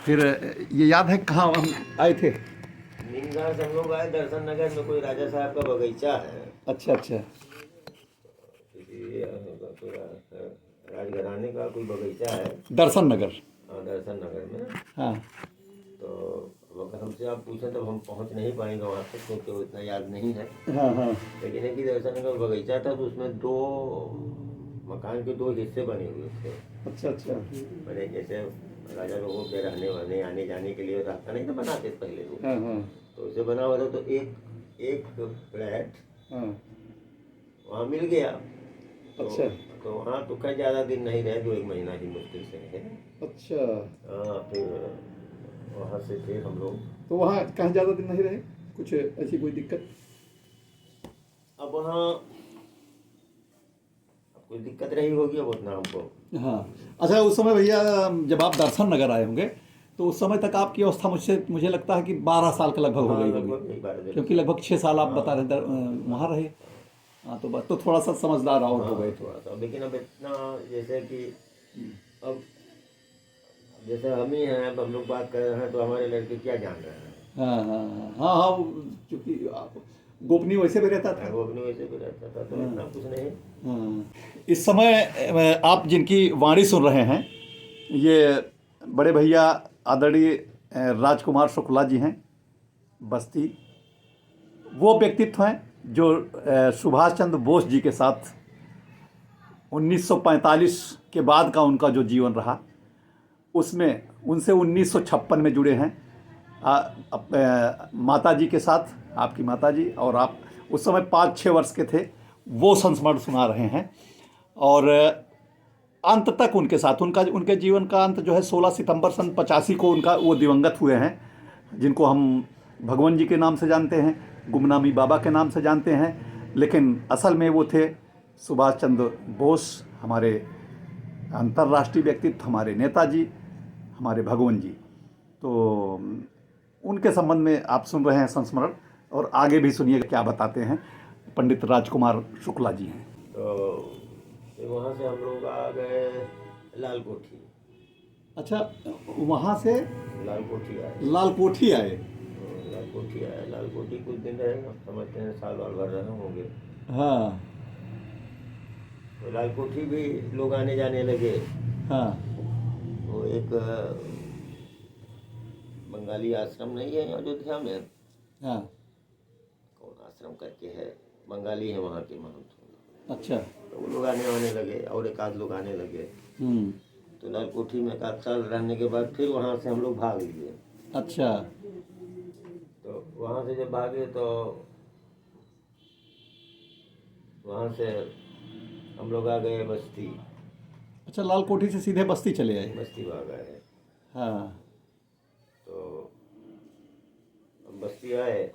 फिर ये याद है कहाँ हम आए थे? नीमगांव से हम लोग आए, दर्शन नगर में कोई राजा साहब का बगीचा है। अच्छा अच्छा। किसी कोई राजघराने का कोई बगीचा है। दर्शन नगर। हाँ, दर्शन नगर में। हाँ तो अगर हमसे आप पूछें तो हम पहुंच नहीं पाएंगे वहाँ तक, क्योंकि वो इतना याद नहीं है। हाँ हाँ। लेकिन एक ही दर्शन नगर बगीचा था, तो उसमें दो मकान के दो हिस्से बने हुए थे। अच्छा अच्छा। मैंने जैसे राजा लोगों के रहने वाने आने जाने के लिए रास्ता नहीं था बनाते पहले लोग, हाँ हाँ तो उसे बना हुआ था। तो एक फ्लैट हाँ। वहाँ मिल गया। तो अच्छा तो वहाँ तो खैर ज़्यादा दिन नहीं रहे, 2 एक महीना ही मुश्किल से रहे। अच्छा। हाँ, फिर वहाँ से फिर हम लोग तो वहाँ कहाँ ज़्यादा दिन नहीं रहे? कुछ ऐसी कोई दिक्कत? अब वहाँ अब कुछ दिक्कत रही होगी, अब उतना हमको। हाँ। अच्छा, उस समय भैया जब आप दर्शन नगर आए होंगे तो उस समय तक आपकी अवस्था मुझे लगता है कि 12 साल के लगभग हो हाँ, गई लगभग होगी, यही 12 क्योंकि लगभग 6 साल आप हाँ, बता रहे वहाँ रहे। हाँ, तो बस तो थोड़ा सा समझदार और हो गए थे। थोड़ा सा। लेकिन अब इतना जैसे कि अब जैसे हम ही हैं, अब हम लोग बात कर रहे हैं तो हमारे लड़के क्या जान रहे हैं। हाँ हाँ हाँ हाँ हाँ, चूँकि गोपनीय वैसे भी रहता था। वो अपनी वैसे भी रहता था, तो इतना कुछ नहीं। हाँ। इस समय आप जिनकी वाणी सुन रहे हैं, ये बड़े भैया आदरणीय राजकुमार शुक्ला जी हैं, बस्ती। वो व्यक्तित्व हैं जो सुभाष चंद्र बोस जी के साथ 1945 के बाद का उनका जो जीवन रहा, उसमें उनसे 1956 में जुड़े हैं। माता जी के साथ, आपकी माता जी और आप उस समय 5-6 वर्ष के थे, वो संस्मरण सुना रहे हैं। और अंत तक उनके साथ उनके जीवन का अंत जो है 16 सितंबर सन 85 को उनका वो दिवंगत हुए हैं, जिनको हम भगवान जी के नाम से जानते हैं, गुमनामी बाबा के नाम से जानते हैं, लेकिन असल में वो थे सुभाष चंद्र बोस, हमारे अंतर्राष्ट्रीय व्यक्तित्व, हमारे नेताजी, हमारे भगवान जी। तो उनके संबंध में आप सुन रहे हैं संस्मरण, और आगे भी सुनिएगा क्या बताते हैं पंडित राजकुमार शुक्ला जी हैं। तो फिर वहाँ से हम लोग आ गए लाल कोठी। अच्छा, वहाँ से लाल कोठी आए। लाल कोठी आए। लाल कोठी आए, लाल कोठी कुछ दिन रहे, समझते हैं साल वाल भर रहे होंगे। हाँ तो लाल कोठी भी लोग आने जाने लगे। हाँ वो एक बंगाली आश्रम नहीं है अयोध्या में, हाँ। कौन आश्रम करके है, बंगाली है वहाँ के महंत। अच्छा। तो वो लोग आने आने लगे, और एक आध लोग आने लगे। तो लाल कोठी में 1 आध साल रहने के बाद फिर वहाँ से हम लोग भाग लिए। अच्छा। तो वहाँ से जब भागे तो वहाँ से हम लोग आ गए बस्ती। अच्छा, लाल कोठी से सीधे बस्ती चले आए। बस्ती भाग आए। हाँ तो अब बस्ती आए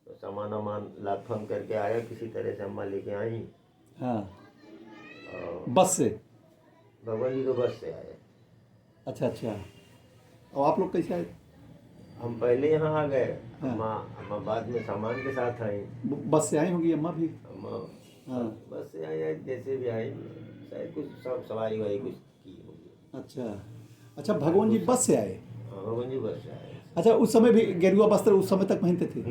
तो सामान वामान लाद फान करके आया, किसी तरह से अम्मा लेके आई। हाँ। और बस से? भगवान जी तो बस से आए। अच्छा अच्छा। और आप लोग कैसे आए? हम पहले यहाँ आ गए, हाँ। अम्मा बाद में सामान के साथ आई। बस से आई होगी अम्मा भी? अम्मा हाँ। बस से आई, जैसे भी आई, शायद कुछ सब सवारी वारी कुछ की होगी। अच्छा अच्छा, भगवान जी बस से आए। हाँ, भगवान जी बस से आए। अच्छा, उस समय भी गेरुआ वस्त्र उस समय तक पहनते थे?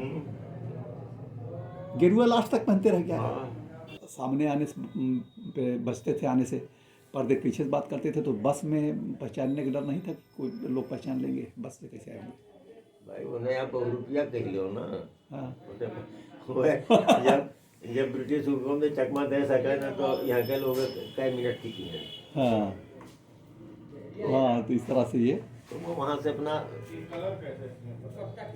गेरुआ लास्ट तक पहनते रह गया। हाँ। सामने आने से पे बचते थे आने से, पर्दे के पीछे से बात करते थे, तो बस में पहचानने का डर नहीं था कि कोई लोग पहचान लेंगे, बस से कैसे आएंगे? भाई उन्हें आप बहुरुपिया कह लो ना। हाँ वो जब जब ब्रिटिश हुकूमत में चकमा दे सके ना, तो यहाँ के लोग कई मिनट टिकी हैं। हाँ हाँ। तो इस तरह से ये तो वो वहाँ से अपना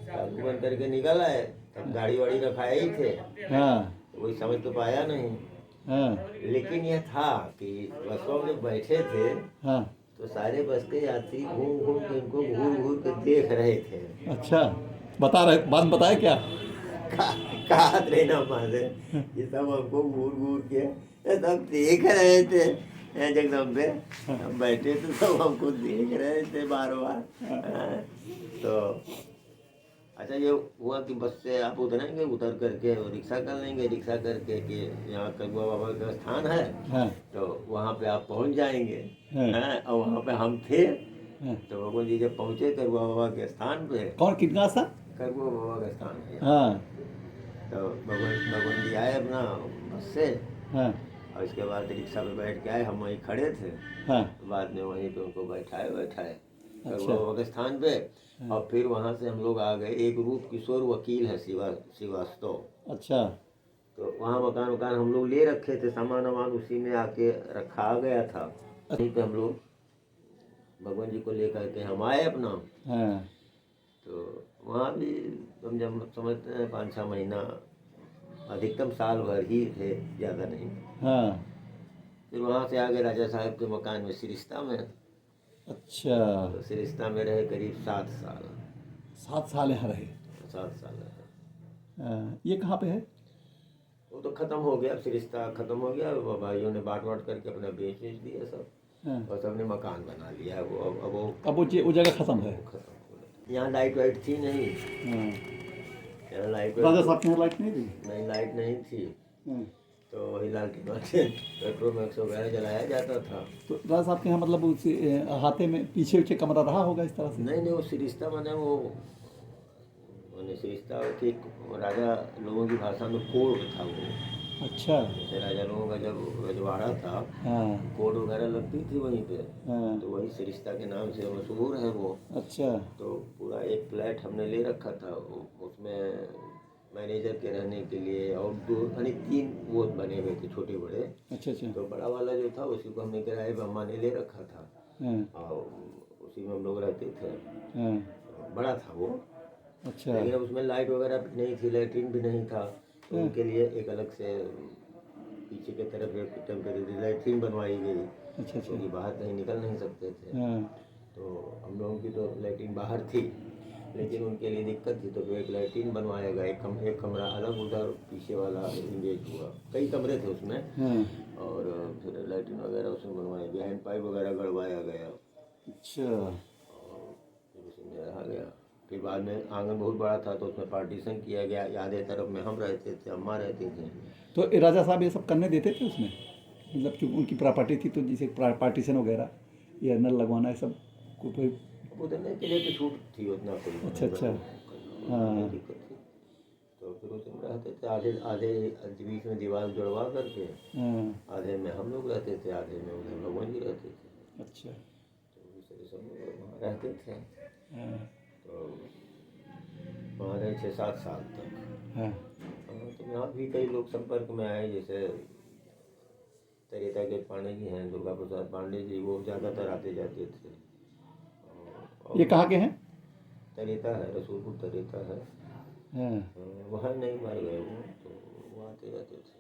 चाकू बंद करके निकल आए। तब गाड़ी वाड़ी रखाए ही थे, हाँ कोई समझ तो पाया नहीं। हाँ लेकिन यह था कि बसों में बैठे थे हाँ। तो सारे बस के यात्री घूम घूम के इनको घूर घूर के देख रहे थे। अच्छा, बता रहे बात बताए क्या? कहा थे ना मारे, ये सब हमको घूर घूर के सब देख रहे थे। जगदम्बे हम बैठे तो सब हमको देख रहे थे बार बार। तो अच्छा, ये हुआ कि बस से आप उतरेंगे, उतर करके रिक्शा कर लेंगे, रिक्शा करके कि यहाँ कगुआ बाबा का स्थान है, हाँ तो वहाँ पे आप पहुँच जाएंगे। हाँ। और वहाँ पे हम थे, हाँ। तो भगवान जी जब पहुँचे करुआ बाबा के स्थान पे, कौन कितना सा? करुआ बाबा का स्थान है, हाँ तो भगवान जी आए अपना बस से, हाँ और इसके बाद रिक्शा पे बैठ के आए, हम वहीं खड़े थे। हाँ। बाद में वहीं पे उनको बैठाए अच्छा। करुआ बाबा के स्थान पे। और फिर वहाँ से हम लोग आ गए, एक रूप किशोर वकील है श्रीवास्तव, अच्छा। तो वहाँ मकान हम लोग ले रखे थे, सामान वामान उसी में आके रखा गया था। वहीं पे हम लोग भगवान जी को लेकर के हम आए अपना। हाँ तो वहाँ भी हम जब समझते हैं 5-6 महीना, अधिकतम साल भर ही थे, ज़्यादा नहीं। हाँ। फिर वहाँ से आ गए राजा साहब के मकान में सिरिश्ता में। अच्छा। तो सिरिश्ता में रहे करीब 7 साल। 7 साल यहाँ रहे। 7 साल रहे। ये कहाँ पे है? वो तो ख़त्म हो गया, सिरिश्ता ख़त्म हो गया, वो भाइयों ने बांट करके अपना बेच दिया सब, हाँ। और सबने मकान बना लिया है। वो अब वो जगह खत्म है। खत्म हो गया। यहाँ लाइट वाइट थी नहीं, हाँ। यहाँ लाइट राजा साहब के यहाँ लाइट नहीं थी? नहीं, लाइट नहीं थी। हाँ। तो वही लालटेन से पेट्रोल मैक्स वगैरह जलाया जाता था। तो राजा साहब के यहाँ मतलब उसी हाथे में पीछे कमरा रहा होगा इस तरह से? नहीं, वो सिरिश्ता माने वो मैंने सिरिश्ता के राजा लोगों की भाषा में कोड था वो। अच्छा। जैसे राजा लोगों का जब रजवाड़ा था, हाँ कोड वगैरह लगती थी वहीं पे, हाँ। तो वही सिरिश्ता के नाम से मशहूर है वो। अच्छा। तो पूरा एक फ्लैट हमने ले रखा था, उसमें मैनेजर के रहने के लिए, और 2 यानी 3 वो बने हुए थे छोटे बड़े। अच्छा अच्छा। तो बड़ा वाला जो था उसी को हमने किराए पे अम्मा ने ले रखा था, हाँ और उसी में हम लोग रहते थे। हाँ। बड़ा था वो, अच्छा। लेकिन अब उसमें लाइट वगैरह भी नहीं थी, लैट्रिन भी नहीं था, तो उनके लिए एक अलग से पीछे की तरफ एक टेम्परेरी लैट्रिन बनवाई गई, अच्छा अच्छा। क्योंकि बाहर कहीं निकल नहीं सकते थे। हाँ। तो हम लोगों की तो लैट्रिन बाहर थी, लेकिन उनके लिए दिक्कत थी, तो फिर एक लैट्रिन बनवाया गया। एक कमरा अलग उधर पीछे वाला इंगेज हुआ, कई कमरे थे उसमें, हाँ। और फिर लैट्रिन वगैरह उसमें बनवाया गया, हैंड पाइप वगैरह गड़वाया गया, अच्छा। और फिर उसी में रहा गया। फिर बाद में आंगन बहुत बड़ा था, तो उसमें पार्टीशन किया गया, आधे तरफ में हम रहते थे, अम्मा रहती थी। तो ये राजा साहब ये सब करने देते थे उसमें? मतलब कि उनकी प्रॉपर्टी थी, तो जैसे पार्टीशन वगैरह या नल लगवाना है सब कोई? उतरने के लिए तो छूट थी, उतना कोई अच्छा अच्छा। नहीं दिक्कत थी। तो फिर उसमें रहते थे, आधे आधे बीच में दीवार जुड़वा करके, हाँ। आधे में हम लोग रहते थे, आधे में उधर भगवान जी रहते थे। अच्छा। तो इस तरह सब लोग वहाँ रहते थे। हाँ तो वहाँ रहे 6-7 साल तक। हाँ। तो यहाँ भी कई लोग संपर्क में आए, जैसे तरेता के पांडे जी हैं, दुर्गा प्रसाद पांडे जी, वो ज़्यादातर आते जाते थे। ये कहाँ के हैं? तरेता है, रसूलपुर तरेता है। हाँ। वहाँ नहीं मर गए वो, तो वो आते जाते थे।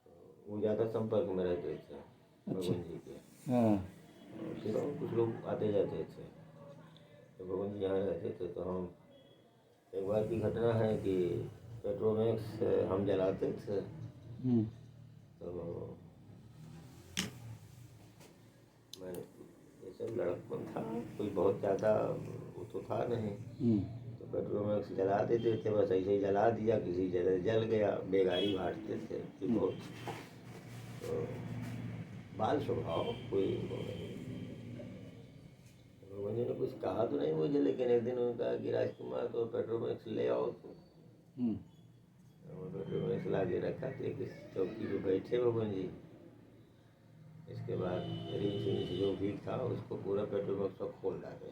तो वो ज़्यादा संपर्क में रहते थे भगवान जी के। हाँ। और फिर और कुछ लोग आते जाते थे, तो भगवान जी यहाँ रहते थे। तो हम एक बार की घटना है कि पेट्रोमैक्स हम जलाते थे, तो मैं ये सब लड़कपन था, कोई बहुत ज़्यादा वो तो था नहीं, तो पेट्रोमैक्स जला देते थे, बस ऐसे ही जला दिया, किसी जगह जल गया, बेगारी बांटते थे कि बहुत, तो बाल स्वभाव कोई वो नहीं। तो मुझे ने कुछ कहा तो नहीं मुझे, लेकिन एक दिन उन्होंने कहा कि राजकुमार तो पेट्रोमैक्स ले आओ तुम। पेट्रोमैक्स ला के रखा थे कि चौकी पे बैठे भगवान जी। इसके बाद रिंच जो भी था उसको पूरा पेट्रोमैक्स का खोल डाले।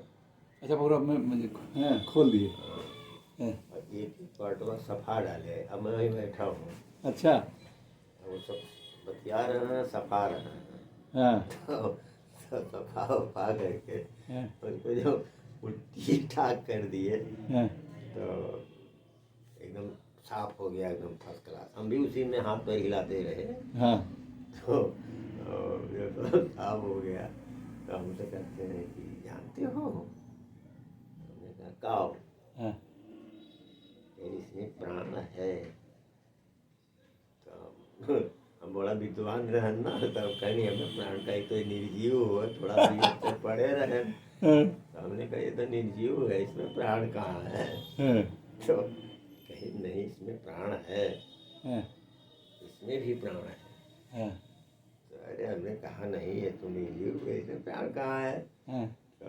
अच्छा, पूरा मुझे हाँ खोल दिए। हाँ। और एक पार्ट में सफ़ा डाले, अब मैं वहीं बैठा हूँ। अच्छा। वो सब बतिया रहे हैं, सफ़ा रहे हैं। हाँ तो सफ़ा वफ़ा करके हाँ उनको जो ठीक ठाक कर दिए, हाँ। तो एकदम साफ हो गया, एकदम फर्स्ट क्लास। हम भी उसी में हाथ पैर हिलाते रहे, हाँ तो जब साफ हो गया तो हमसे कहते हैं कि जानते हो, हमने कहा काओ, हाँ। इसमें प्राण है। तो हम बड़ा विद्वान रहे ना, तब कहीं हमें प्राण का ही तो निर्जीव हो, थोड़ा भी पड़े रहे। तो हमने कहा ये तो निर्जीव है, इसमें प्राण कहाँ है? तो कहीं नहीं, इसमें प्राण है, इसमें भी प्राण है। तो अरे हमने कहा नहीं है तुम निर्जीव, ऐसे प्राण कहाँ है? हाँ, तो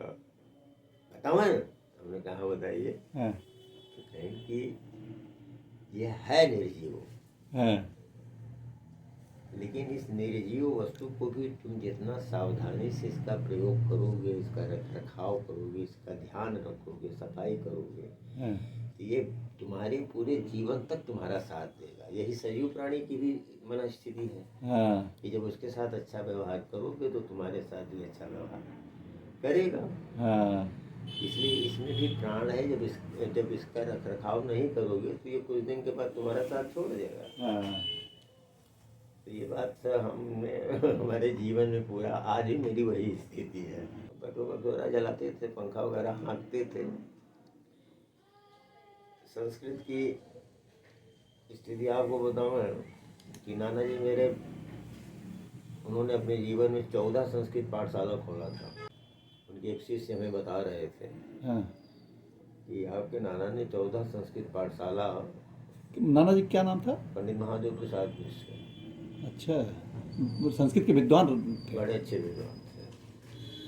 बताओ है, हमने कहा बताइए। हाँ, तो कहें कि यह है निर्जीव, हाँ, लेकिन इस निर्जीव वस्तु को भी तुम जितना सावधानी से इसका प्रयोग करोगे, इसका रख रखाव करोगे, इसका ध्यान रखोगे, सफाई करोगे, हाँ, तो ये तुम्हारे पूरे जीवन तक तुम्हारा साथ देगा। यही सजीव प्राणी की भी मनस्थिति है हाँ, कि जब उसके साथ अच्छा व्यवहार करोगे तो तुम्हारे साथ भी अच्छा व्यवहार करेगा। हाँ, इसलिए इसमें भी प्राण है। जब इसका रख रखाव नहीं करोगे तो ये कुछ दिन के बाद तुम्हारा साथ छोड़ देगा। हाँ, तो ये बात हमने हमारे जीवन में पूरा, आज भी मेरी वही स्थिति है। भगोरा जलाते थे, पंखा वगैरह हाँकते थे। संस्कृत की स्थिति आपको बताऊं कि नाना जी मेरे, उन्होंने अपने जीवन में 14 संस्कृत पाठशाला खोला था। उनके एक शिष्य हमें बता रहे थे हाँ। कि आपके नाना ने 14 संस्कृत पाठशाला, नाना जी क्या नाम था? पंडित महादेव प्रसाद मिश्र, अच्छा, वो संस्कृत के विद्वान थे। बड़े अच्छे विद्वान थे।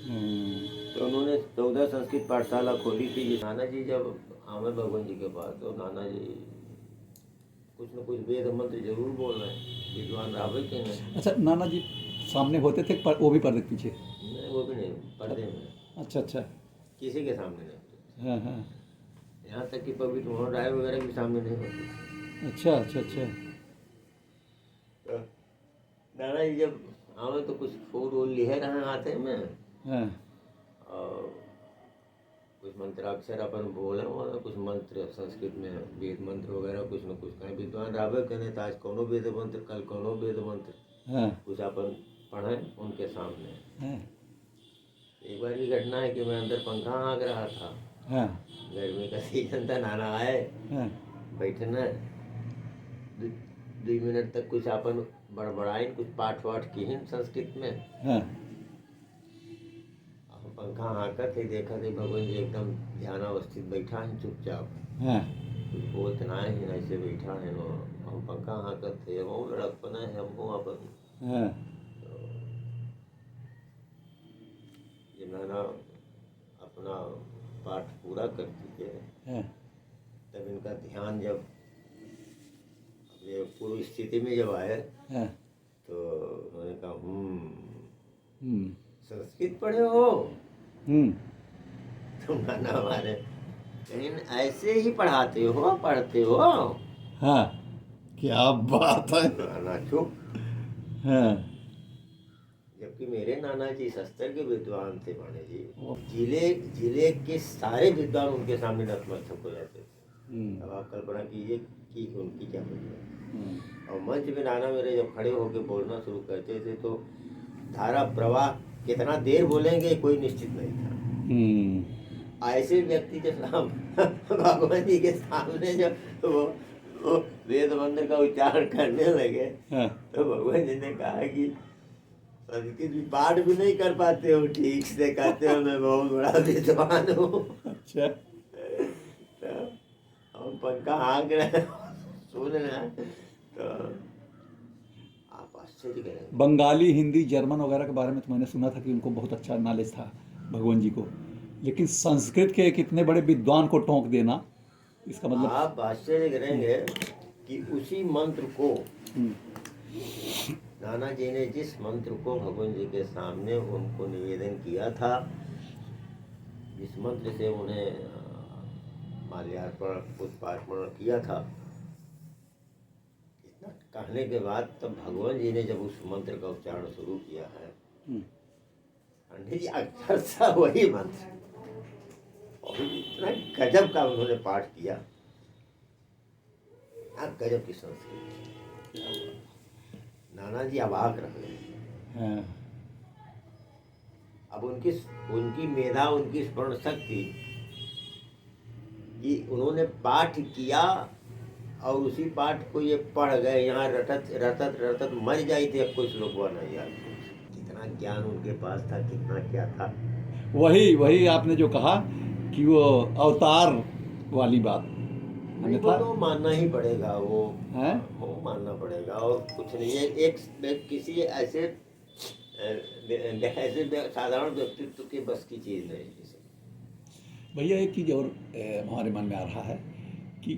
हम्म, तो उन्होंने 14 संस्कृत पाठशाला खोली थी। नाना जी जब आवे भगवान जी के पास तो नाना जी कुछ न कुछ वेद मंत्र जरूर बोल रहे हैं, विद्वान रावे के नहीं। अच्छा, नाना जी सामने होते थे वो भी पर्दे के पीछे? नहीं, वो भी नहीं, पर्दे में, अच्छा, अच्छा, किसी के सामने नहीं। हाँ, हाँ, यहाँ तक कि पवित्र मोहन राय वगैरह भी सामने नहीं होते। अच्छा, अच्छा, अच्छा, तो नाना जी जब आवे तो कुछ फूल वूल लिए रहे हाथे में, हाँ, और कुछ मंत्राक्षर अपन बोले और कुछ मंत्र संस्कृत में, वेद मंत्र वगैरह कुछ न कुछ कहें। विद्वान रावे कहने तो आज कोनो वेद मंत्र, कल कोनो वेद मंत्र, हाँ, कुछ अपन पढ़े उनके सामने। हाँ, एक बार की घटना है कि मैं अंदर पंखा हाँक रहा था, हाँ, गर्मी का सीजन था। नाना आए, हाँ, बैठना 2 मिनट तक कुछ अपन बड़बड़ाइन, कुछ पाठ वाठ की संस्कृत में। हाँ, हम पंखा हाँकत थे, देखा थे भगवान जी एकदम ध्यानावस्थित बैठा है चुपचाप, हाँ, कुछ बोलते ना है, ऐसे बैठा है। हम पंखा हाँकत थे, वो लड़कपना है हमको अपन। हाँ, ये नाना अपना पाठ पूरा करती है, हाँ, तब इनका ध्यान जब अपने पूर्व स्थिति में जब आए हाँ, तो उन्होंने कहा हम्म, संस्कृत पढ़े हो? हम्म, तो नाना हमारे, लेकिन ऐसे ही पढ़ाते हो, पढ़ते हो? हाँ, क्या बात है। नाना चुप। हाँ, जबकि मेरे नाना जी शस्त्र के विद्वान थे माने जी, ओ। जिले के सारे विद्वान उनके सामने नतमस्तक हो जाते थे। हम्म, अब आप कल्पना कीजिए कि उनकी क्या महिमा। हम्म, और मंच में नाना मेरे जब खड़े होकर बोलना शुरू करते थे तो धारा प्रवाह कितना देर बोलेंगे कोई निश्चित नहीं था। हम्म, ऐसे व्यक्ति जब राम भगवान जी के सामने जब वो वेद मंत्र का उच्चारण करने लगे हाँ, तो भगवान जी ने कहा कि संस्कृत भी पाठ भी नहीं कर पाते हो ठीक से, कहते हो मैं बहुत बड़ा विद्वान हूँ। अच्छा, तो हम पंखा हाँक रहे हैं, सुन रहे हैं, तो आप आश्चर्य करेंगे। बंगाली, हिंदी, जर्मन वगैरह के बारे में तो मैंने सुना था कि उनको बहुत अच्छा नॉलेज था भगवान जी को, लेकिन संस्कृत के एक इतने बड़े विद्वान को टोंक देना, इसका मतलब। आप आश्चर्य करेंगे कि उसी मंत्र को हम्म, नाना जी ने, जिस मंत्र को भगवान जी के सामने उनको निवेदन किया था, जिस मंत्र से उन्हें माल्यार्पण पुष्पार्पण किया था, इतना कहने के बाद तब भगवान जी ने जब उस मंत्र का उच्चारण शुरू किया है, हम्म, पंडित जी अक्षरशः वही मंत्र, और इतना गजब का उन्होंने पाठ किया, गजब की संस्कृत। नाना जी अवाक रह गए। हाँ, अब उनकी मेधा, उनकी स्मरण शक्ति कि उन्होंने पाठ किया और उसी पाठ को ये पढ़ गए, यहाँ रटत रटत रटत मर जाई थे, अब कोई श्लोक नहीं याद। कितना ज्ञान उनके पास था, कितना क्या था। वही आपने जो कहा कि वो अवतार वाली बात, नहीं, वो तो मानना ही पड़ेगा, हैं? वो मानना पड़ेगा और कुछ नहीं। एक किसी ऐसे ऐसे साधारण व्यक्तित्व के बस की चीज़ नहीं है। भैया एक चीज़ और हमारे मन में आ रहा है कि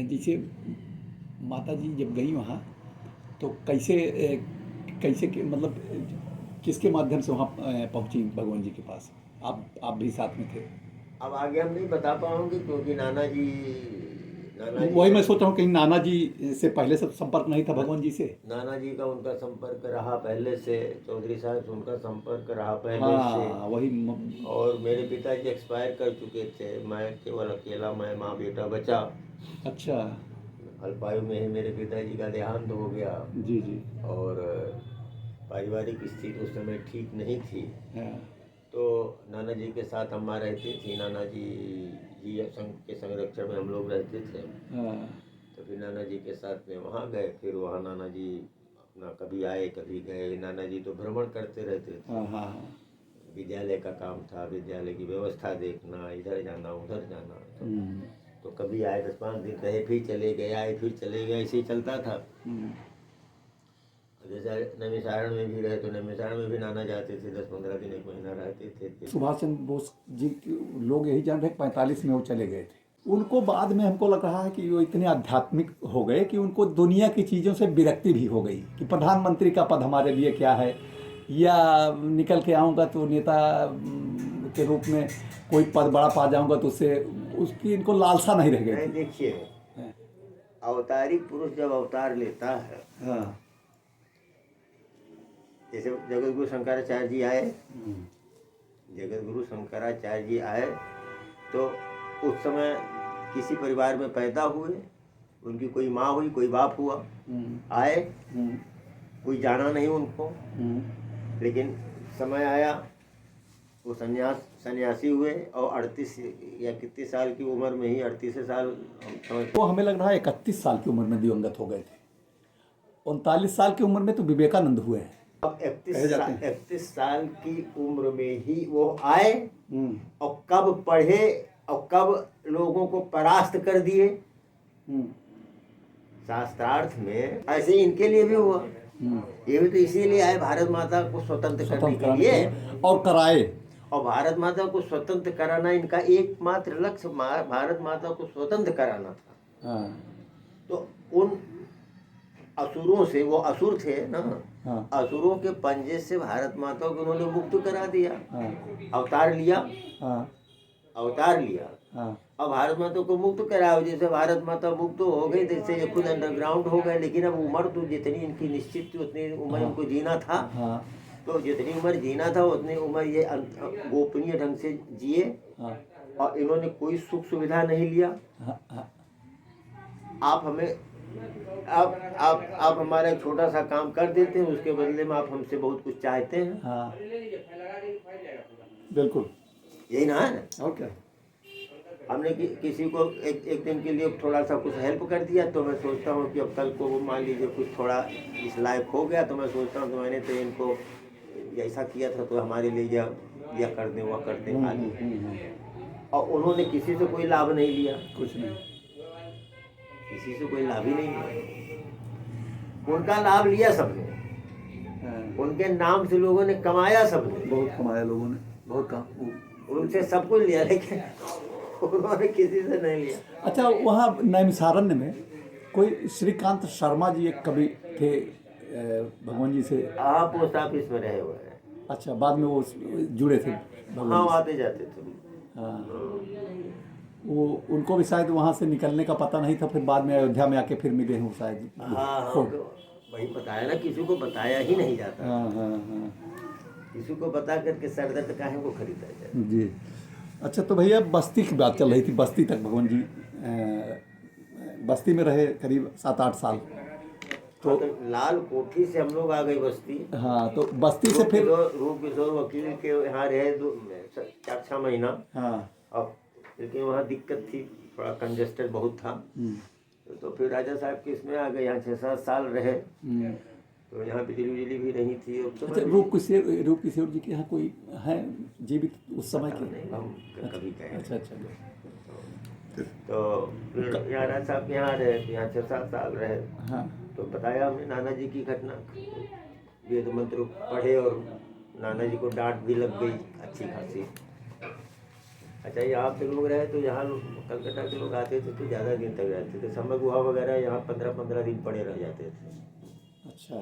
जैसे माता जी जब गई वहाँ तो कैसे मतलब किसके माध्यम से वहाँ पहुँची भगवान जी के पास? आप भी साथ में थे। अब आगे हम नहीं बता पाऊंगे क्योंकि नाना जी वही मैं सोच रहा हूँ कहीं नाना जी से पहले से संपर्क नहीं था भगवान जी से। नाना जी का उनका संपर्क रहा पहले से, चौधरी साहब से उनका संपर्क रहा पहले से। हाँ वही और मेरे पिताजी एक्सपायर कर चुके थे, मैं केवल अकेला, मैं माँ बेटा बचा। अच्छा। अल्पायु में ही मेरे पिताजी का देहांत हो गया। जी जी। और पारिवारिक स्थिति उस समय ठीक नहीं थी। हाँ। तो नाना जी के साथ अम्मा रहती थी, नाना जी संघ के संरक्षण में हम लोग रहते थे। हाँ। तो फिर नाना जी के साथ में वहाँ गए, फिर वहाँ नाना जी अपना कभी आए कभी गए। नाना जी तो भ्रमण करते रहते थे। हाँ हाँ। विद्यालय का काम था, विद्यालय की व्यवस्था देखना, इधर जाना उधर जाना। तो कभी आए 10-5 दिन रहे, फिर चले गए, आए फिर चले गए, ऐसे ही चलता था। जैसे नैमिषारण्य में भी रहे तो नैमिषारण्य में भी नाना जाते थे, 10-15 दिन 1 महीना रहते थे। सुभाष चंद्र बोस जी लोग यही जान रहे 45 में वो चले गए थे। उनको बाद में हमको लग रहा है कि वो इतने आध्यात्मिक हो गए कि उनको दुनिया की चीज़ों से विरक्ति भी हो गई कि प्रधानमंत्री का पद हमारे लिए क्या है, या निकल के आऊँगा तो नेता के रूप में कोई पद बड़ा पा जाऊँगा तो उससे उसकी इनको लालसा नहीं रह गई। देखिए, अवतारी पुरुष जब अवतार लेता है, हाँ, जैसे जगतगुरु शंकराचार्य जी आए, जगतगुरु शंकराचार्य जी आए तो उस समय किसी परिवार में पैदा हुए, उनकी कोई माँ हुई कोई बाप हुआ, आए, कोई जाना नहीं उनको, लेकिन समय आया वो सन्यासी हुए और 38 या कितने साल की उम्र में ही, 38 साल वो हमें लग रहा है 31 साल की उम्र में दिवंगत हो गए थे। 39 साल की उम्र में तो विवेकानंद हुए हैं। अब 31 साल की उम्र में ही वो आए और कब पढ़े और कब लोगों को परास्त कर दिए। शास्त्रार्थ में ऐसे इनके लिए भी हुआ। ये भी तो इसीलिए आए भारत माता को स्वतंत्र करने के लिए और कराए। और भारत माता को स्वतंत्र कराना इनका एकमात्र लक्ष्य, भारत माता को स्वतंत्र कराना था। तो उन असुरों से, वो असुर थे ना, असुरों के पंजे से भारत माता को उन्होंने मुक्त करा दिया। अवतार लिया, अवतार लिया अब भारत माता को मुक्त कराओ। जैसे भारत माता मुक्त हो गई, जैसे ये खुद अंडरग्राउंड हो गए, लेकिन अब उम्र तो जितनी इनकी निश्चित थी उतनी उम्र इनको जीना था। तो जितनी उम्र जीना था उतनी उम्र ये गोपनीय ढंग से जिए और इन्होंने कोई सुख सुविधा नहीं लिया। आप हमें आप हमारा एक छोटा सा काम कर देते हैं, उसके बदले में आप हमसे बहुत कुछ चाहते हैं। हाँ, बिल्कुल यही ना है। और क्या, हमने किसी को एक दिन के लिए थोड़ा सा कुछ हेल्प कर दिया तो मैं सोचता हूँ कि अब कल को वो मान लीजिए कुछ थोड़ा इस लायक हो गया तो मैं सोचता हूँ कि मैंने तो इनको ऐसा किया था तो हमारे लिए यह कर दें वह कर दें आदि। और उन्होंने किसी से कोई लाभ नहीं लिया, कुछ नहीं, किसी से कोई लाभ ही नहीं लिया। उनका लाभ लिया सबने, उनके नाम से लोगों ने कमाया, सबने बहुत कमाया, लोगों ने बहुत काम, उनसे सब कुछ लिया लेकिन उन्होंने किसी से नहीं लिया। अच्छा, वहाँ नैमिषारण्य में कोई श्रीकांत शर्मा जी एक कवि थे भगवान जी से। आप पोस्ट ऑफिस में रहे हुए हैं। अच्छा, बाद में वो जुड़े थे हाँ, आते जाते थे। हाँ, वो उनको भी शायद वहाँ से निकलने का पता नहीं था, फिर बाद में अयोध्या में आके फिर मिले हूँ शायद। हाँ, वही बताया ना, किसी को बताया ही नहीं जाता। हाँ हाँ हाँ, किसी को बता करके सर दर्द काहे को खरीदा जाए। जी। अच्छा, तो भैया बस्ती की बात चल रही थी, बस्ती तक भगवान जी बस्ती में रहे करीब 7-8 साल। तो लाल कोठी से हम लोग आ गए बस्ती। हाँ, तो बस्ती से फिर रूप किशोर वकील के यहाँ रहे 4-6 महीना। हाँ, अब लेकिन वहाँ दिक्कत थी, थोड़ा कंजेस्टेड बहुत था। तो फिर राजा साहब के इसमें आ गए, यहाँ 6-7 साल रहे। तो यहाँ बिजली भी नहीं थी। अच्छा, रूप किशोर जी के यहाँ कोई है जीवित उस समय के? हम कभी कहे। अच्छा अच्छा। तो फिर यहाँ राजा साहब के यहाँ रहे, यहाँ 6-7 साल रहे। हाँ, तो बताया हमने नाना जी की घटना, वेद मंत्र पढ़े और नाना जी को डांट भी लग गई अच्छी खासी। अच्छा, यहाँ पे लोग रहे तो यहाँ कलकत्ता के लोग आते थे तो ज़्यादा दिन तक रहते थे। समर गुहा वगैरह यहाँ 15-15 दिन पड़े रह जाते थे। अच्छा,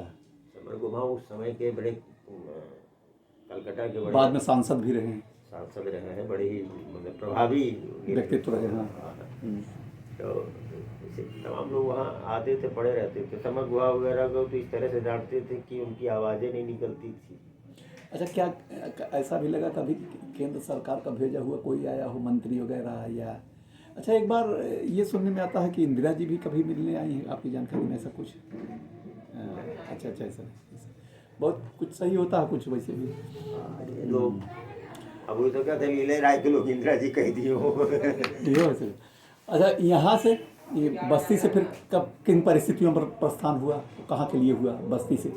समर गुहा उस समय के बड़े कलकत्ता के बड़े बाद में सांसद भी रहे हैं, सांसद रहे हैं, बड़े ही मतलब प्रभावी व्यक्तित्व रहे। हाँ। तो इसे तमाम लोग वहाँ आते थे, पड़े रहते थे। समर गुहा वगैरह को तो इस तरह से डांटते थे कि उनकी आवाज़ें नहीं निकलती थी। अच्छा, क्या ऐसा भी लगा कभी कि केंद्र सरकार का भेजा हुआ कोई आया हो, मंत्री वगैरह या? अच्छा, एक बार ये सुनने में आता है कि इंदिरा जी भी कभी मिलने आई हैं, आपकी जानकारी में ऐसा कुछ? अच्छा अच्छा, ऐसा बहुत कुछ सही होता है, कुछ वैसे भी ये लोग अब वो तो क्या थे, लीले राय के लोग इंदिरा जी कह दिए हो। ये वैसे। अच्छा, यहाँ से ये बस्ती से फिर कब किन परिस्थितियों पर प्रस्थान हुआ, कहाँ के लिए हुआ बस्ती से?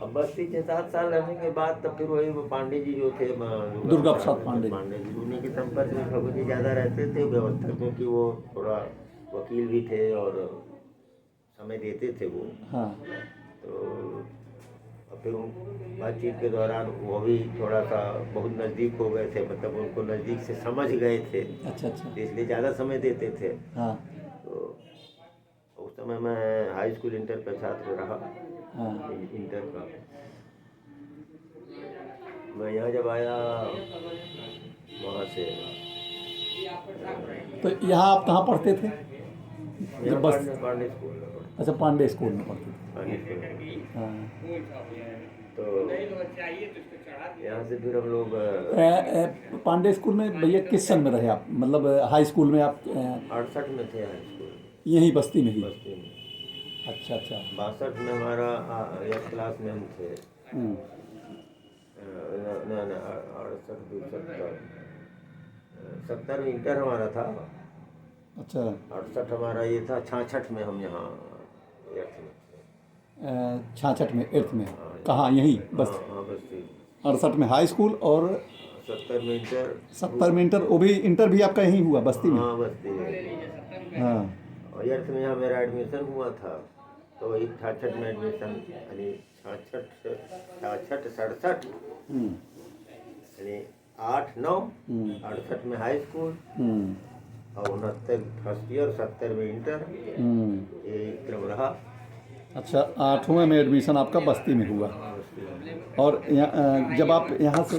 अब बस्ती 6-7 साल रहने के बाद तब फिर वही वो पांडे जी जो थे, दुर्गा प्रसाद पांडे जी, उन्हीं के संपर्क में ठाकुर जी ज़्यादा रहते थे व्यवस्था, क्योंकि वो थोड़ा वकील भी थे और समय देते थे वो। हाँ। तो और फिर उन बातचीत के दौरान वो भी थोड़ा सा बहुत नज़दीक हो गए थे, मतलब उनको नज़दीक से समझ गए थे। अच्छा अच्छा। तो इसलिए ज़्यादा समय देते थे। हाँ तो उस समय मैं हाई स्कूल इंटर का छात्र रहा। हाँ। इंटर का मैं यहाँ जब आया वहाँ से, तो यहाँ आप कहाँ पढ़ते थे? यहाँ बस पांडे स्कूल में पढ़ा। अच्छा, पांडे स्कूल में पढ़ते थे। पांडे स्कूल में। हाँ। तो यहाँ से फिर हम लोग पांडे स्कूल में भैया किस सन में रहे आप, मतलब हाई स्कूल में आप 68 में थे हाई स्कूल, यहीं बस्ती में ही? बस्ती में। अच्छा अच्छा। 62 में हमारा 8th क्लास में हम थे। हम्म। ना 70 में इंटर हमारा था। अच्छा, 68 हमारा ये था। 66 में हम यहाँ 8th में थे। 66 में 8th में कहाँ? यहीं बस? हाँ बस्ती। 68 में हाई स्कूल और 70 में इंटर। 70 में इंटर, वो भी इंटर भी आपका यहीं हुआ बस्ती में? हाँ बस्ती में। हाँ। और 8th में यहाँ मेरा एडमिशन हुआ था, तो वही 66 में एडमिशन, यानी 66 67 यानी 8 9 68 में हाई स्कूल और 69 फर्स्ट ईयर, 70 में इंटर, ये क्रम रहा। अच्छा, 8वें में एडमिशन आपका बस्ती में हुआ। और जब आप यहाँ से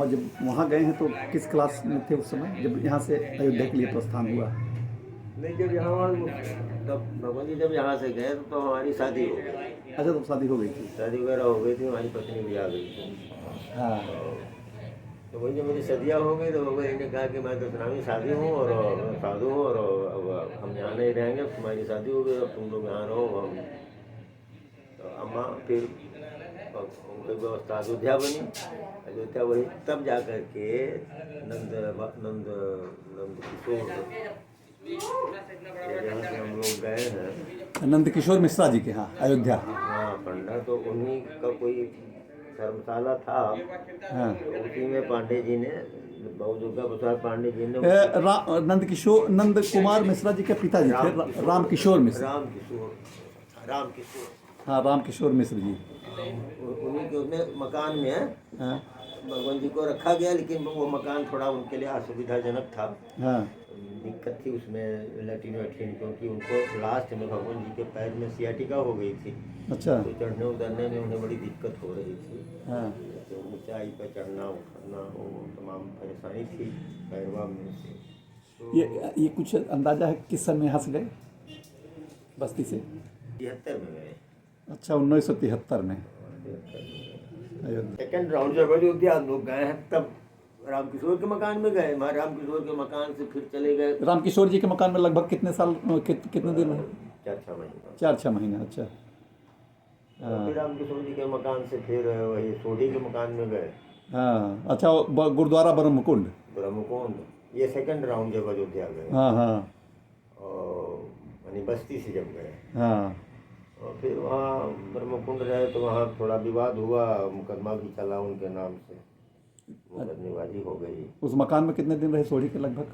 जब वहाँ गए हैं तो किस क्लास में थे उस समय, जब यहाँ से अयोध्या के लिए प्रस्थान हुआ? नहीं, जब यहाँ तब भगवान जी जब यहाँ से गए तो हमारी शादी हो गई। अच्छा, तो शादी हो गई थी? शादी वगैरह हो गई थी, हमारी पत्नी भी आ गई थी। हाँ। तो वही जब मेरी शादियाँ हो गई तो भगवान जी ने कहा कि मैं तो इस्लामी शादी हूँ और साधु हूँ और अब हम यहाँ नहीं रहेंगे, तुम्हारी शादी हो गई, अब तुम लोग यहाँ रहो। हम तो अम्मा फिर उनकी व्यवस्था अयोध्या बनी। अयोध्या वही तब जा कर के नंद किशोर, जहाँ से हम लोग गए हैं, नंद किशोर मिश्रा जी के यहाँ अयोध्या? हाँ पंडा, तो उन्हीं का कोई धर्मशाला था। हाँ। तो उसी में पांडे जी ने, बहुत दुर्गा प्रसाद पांडे जी ने नंद कुमार मिश्रा जी के पिताजी थे राम किशोर मिश्रा। राम किशोर हाँ, राम किशोर मिश्र जी। उन्हीं के उसमें मकान में हाँ भगवान जी को रखा गया, लेकिन वो मकान थोड़ा उनके लिए असुविधाजनक था। हाँ। दिक्कत थी उसमें लैट्रिन वैट्रिन, क्योंकि उनको लास्ट में भगवान जी के पैर में सियाटिका हो गई थी। अच्छा। तो चढ़ने उतरने में उन्हें बड़ी दिक्कत हो रही थी। हाँ। तो ऊंचाई पर चढ़ना उतरना वो तमाम परेशानी थी पैरवा में से। तो ये कुछ अंदाजा है किस सन में यहाँ से गए बस्ती से? 73 में गए। अच्छा, 1973 में अयोध्या। सेकेंड राउंड जब अयोध्या हम लोग गए हैं तब रामकिशोर के मकान में गए। हमारे रामकिशोर के मकान से फिर चले गए। रामकिशोर जी के मकान में लगभग कितने साल कितने दिन रहे? 4-6 महीना। 4-6 महीने। अच्छा। फिर रामकिशोर जी के मकान से फिर वही सोडी के मकान में गए। हाँ। अच्छा, गुरुद्वारा ब्रह्मकुंड? ब्रह्मकुंड, ये सेकंड राउंड जब अयोध्या गए। हाँ हाँ। और यानी बस्ती से जब गए। हाँ। और फिर वहाँ ब्रह्मकुंड रहे तो वहाँ थोड़ा विवाद हुआ, मुकदमा भी चला उनके नाम से, मुकदमेबाजी हो गई। उस मकान में कितने दिन रहे सोडी के? लगभग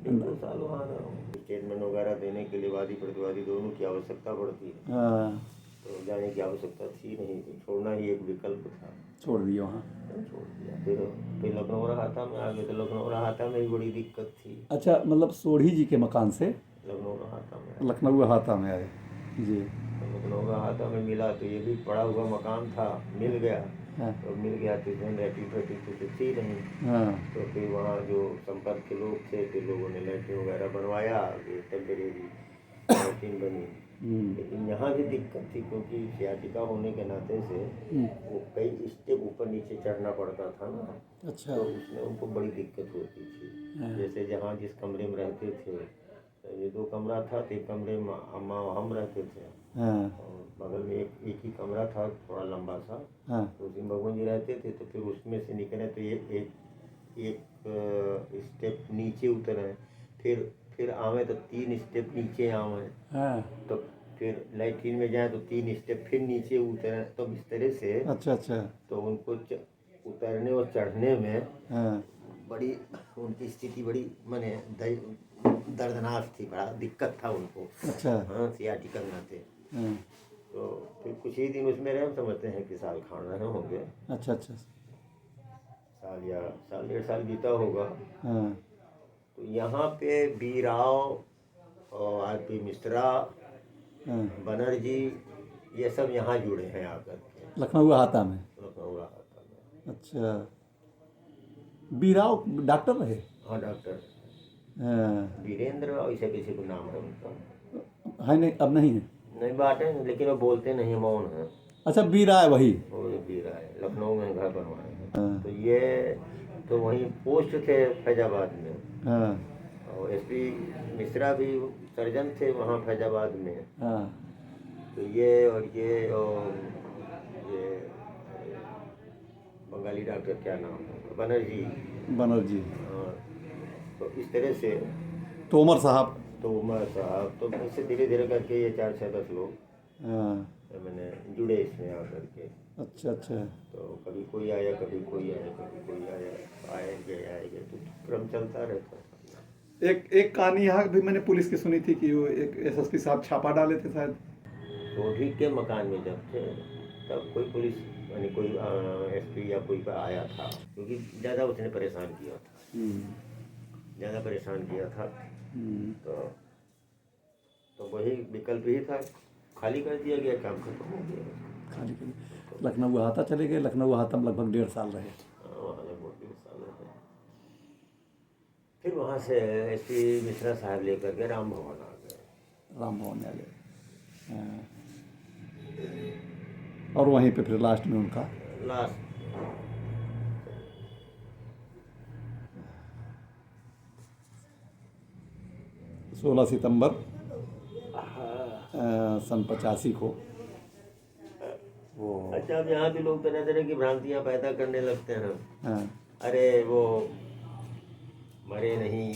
2 साल वहाँ रहा। स्टेटमेंट वगैरह देने के लिए वादी प्रतिवादी दोनों की आवश्यकता पड़ती है। हाँ। तो जाने की आवश्यकता थी नहीं, तो छोड़ना ही एक विकल्प था, छोड़ दिए वहाँ। तो छोड़ दिया। फिर लखनऊ रहाता में आ गए, तो लखनऊ रहाता में भी बड़ी दिक्कत थी। अच्छा, मतलब सोढ़ी जी के मकान से लखनऊ रहाता में आए। लखनऊ हाता में आए जी। तो लखनऊ रहाता में मिला, तो ये भी पड़ा हुआ मकान था, मिल गया। हाँ तो मिल गया तो इसमें लैट्रिन फैट्रिन तो थी नहीं। हाँ तो फिर वहाँ जो संपर्क के लोग थे, फिर लोगों ने लैट्रिन वगैरह बनवाया, ये टेम्परेरी लैट्रिन बनी। लेकिन यहाँ भी दिक्कत थी, क्योंकि सियाटिका होने के नाते से वो कई स्टेप ऊपर नीचे चढ़ना पड़ता था ना, अच्छा। तो उसमें उनको बड़ी दिक्कत होती थी। जैसे जहाँ जिस कमरे में रहते थे, ये 2 कमरा था, तो एक कमरे में अम्मा और हम रहते थे, हाँ और बगल में एक ही कमरा था थोड़ा लंबा सा, हाँ तो उसी में भगवान जी रहते थे। तो फिर उसमें से निकले तो ये एक स्टेप नीचे उतरे, फिर आवे तो 3 स्टेप नीचे आवे, हाँ। तो फिर लैट्रिन में जाए तो 3 स्टेप फिर नीचे उतरे, तो इस तरह से अच्छा अच्छा। तो उनको उतरने और चढ़ने में हाँ बड़ी उनकी स्थिति बड़ी माने दर्दनाक थी, बड़ा दिक्कत था उनको। अच्छा। हाँ, सियाटिका में आते। हाँ तो फिर कुछ ही दिन उसमें रहे, हम समझते हैं कि साल खान रहे होंगे, अच्छा अच्छा। साल 1.5 साल बीता होगा। हाँ तो यहाँ पे बी राव और आर.पी. मिश्रा, हाँ। बनर्जी, ये सब यहाँ जुड़े हैं आकर के लखनऊ हाता में। लखनऊ रहा में। अच्छा, बीराव डॉक्टर रहे। हाँ, डॉक्टर हाँ, वीरेंद्र और ऐसे किसी को नाम है उनका, है नहीं, अब नहीं है। नहीं बात है, लेकिन वो बोलते नहीं, मौन है। अच्छा, बीरा है वही। वो ये भी रहा है, लखनऊ में घर बनवाए हैं। हाँ तो ये तो वहीं पोस्ट थे फैजाबाद में, हाँ और एसपी मिश्रा भी सर्जन थे वहाँ फैजाबाद में। हाँ। तो ये बंगाली डॉक्टर क्या नाम है, बनर्जी। बनर्जी। हाँ, तो इस तरह से तोमर साहब। तो उमर साहब, तो इससे धीरे धीरे करके ये 4-6-10 लोग हाँ। मैंने जुड़े इसमें आकर के। अच्छा अच्छा। तो कभी कोई आया, कभी कोई आया, कभी कोई आया, आए गए, तो क्रम चलता रहता था। एक कहानी यहाँ भी मैंने पुलिस की सुनी थी कि वो एक एसएसपी साहब छापा डाले थे शायद। सोढ़ी के मकान में जब थे, तब कोई पुलिस यानी कोई एसपी या कोई आया था, क्योंकि ज़्यादा उसने परेशान किया था, ज़्यादा परेशान किया था। तो वही विकल्प ही था, खाली कर दिया गया, काम खत्म हो गया। खाली कर लखनऊ हाता चले गए। लखनऊ हाता में लगभग 1.5 साल रहे। वहाँ लगभग 1.5 साल रहे। फिर वहाँ से एसपी मिश्रा साहब लेकर के राम भवन आ गए। राम भवन आ गए। हाँ। और वहीं पे फिर लास्ट में उनका लास्ट 16 सितंबर सन 85 को वो। अच्छा, अब यहाँ भी लोग तरह तरह की भ्रांतियाँ पैदा करने लगते हैं। हाँ अरे वो मरे नहीं,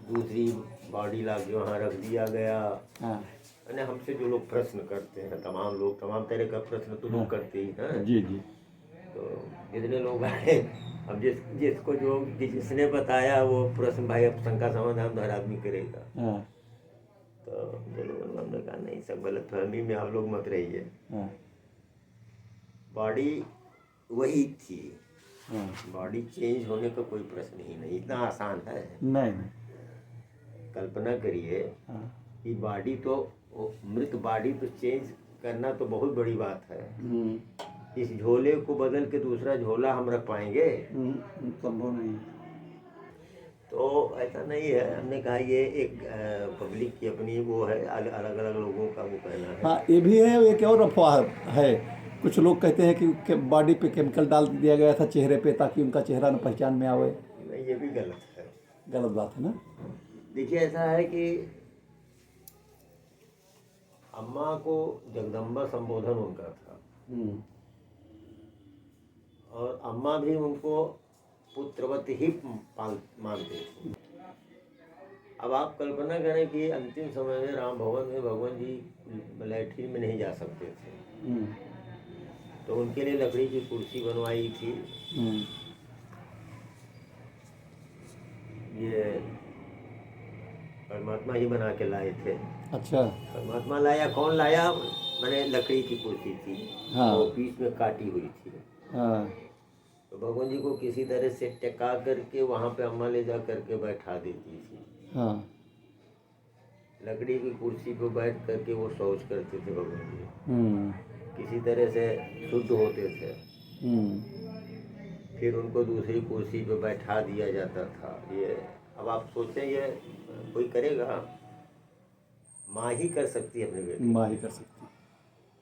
दूसरी बॉडी ला के वहाँ रख दिया गया। हाँ यानी हमसे जो लोग प्रश्न करते हैं, तमाम लोग तमाम तरह का प्रश्न तो लोग करते ही हैं। जी जी। तो जितने लोग आए, अब जिसको जो जिसने बताया वो प्रश्न, भाई अब शंका समाधान तो हर आदमी करेगा। हाँ तो चलो हमने कहा नहीं, सब गलत फहमी में आप लोग मत रहिए। हाँ बॉडी वही थी, हाँ। बॉडी चेंज होने का कोई प्रश्न ही नहीं, इतना आसान है। नहीं नहीं। कल्पना करिए हाँ कि बॉडी तो मृत बॉडी तो चेंज करना तो बहुत बड़ी बात है। इस झोले को बदल के दूसरा झोला हम रख पाएंगे? संभव नहीं। तो ऐसा नहीं है। हमने कहा ये एक पब्लिक की अपनी वो है, अलग अलग लोगों का वो कहना है। हाँ, ये भी है। एक और अफवाह है, कुछ लोग कहते हैं कि बॉडी पे केमिकल डाल दिया गया था चेहरे पे, ताकि उनका चेहरा न पहचान में आवे। नहीं, ये भी गलत है। गलत बात है ना। देखिए, ऐसा है कि अम्मा को जगदम्बा संबोधन उनका था, और अम्मा भी उनको पुत्रवत ही मानते थे। अब आप कल्पना करें कि अंतिम समय में राम भवन में भगवान जी लैट्रिन में नहीं जा सकते थे, तो उनके लिए लकड़ी की कुर्सी बनवाई थी। ये परमात्मा ही बना के लाए थे। अच्छा। परमात्मा लाया, कौन लाया? मैंने लकड़ी की कुर्सी थी, हाँ। वो बीच में काटी हुई थी। हाँ। तो भगवान जी को किसी तरह से टिका करके वहाँ पे अम्मा ले जा करके बैठा देती थी। हाँ। लकड़ी की कुर्सी पे बैठ करके वो शौच करते थे भगवान जी। हम्म। किसी तरह से शुद्ध होते थे। हम्म। फिर उनको दूसरी कुर्सी पे बैठा दिया जाता था। ये अब आप सोचें, ये कोई करेगा? माँ ही कर सकती है अपने बेटे, माँ ही कर सकती।